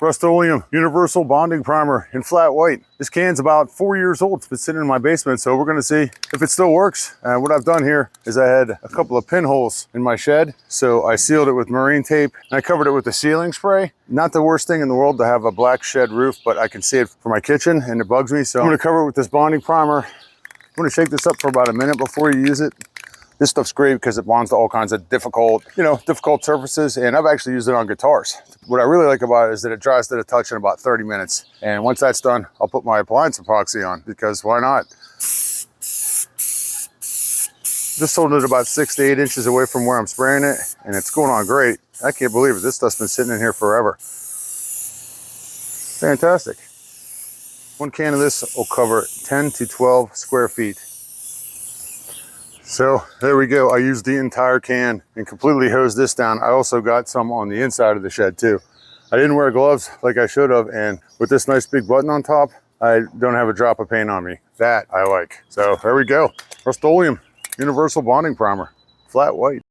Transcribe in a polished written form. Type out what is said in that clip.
Rust-Oleum Universal Bonding Primer in flat white. This can's about 4 years old. It's been sitting in my basement, so we're gonna see if it still works. And what I've done here is I had a couple of pinholes in my shed, so I sealed it with marine tape and I covered it with a sealing spray. Not the worst thing in the world to have a black shed roof, but I can see it from my kitchen and it bugs me. So I'm gonna cover it with this bonding primer. I'm gonna shake this up for about a minute before you use it. This stuff's great because it bonds to all kinds of difficult surfaces, and I've actually used it on guitars. What I really like about it is that it dries to the touch in about 30 minutes. And once that's done, I'll put my appliance epoxy on, because why not? Just holding it about 6 to 8 inches away from where I'm spraying it, and it's going on great. I can't believe it. This stuff's been sitting in here forever. Fantastic. One can of this will cover 10 to 12 square feet. So there we go. I used the entire can and completely hosed this down. I also got some on the inside of the shed too. I didn't wear gloves like I should have, and with this nice big button on top, I don't have a drop of paint on me. That I like. So there we go. Rust-Oleum Universal Bonding Primer, flat white.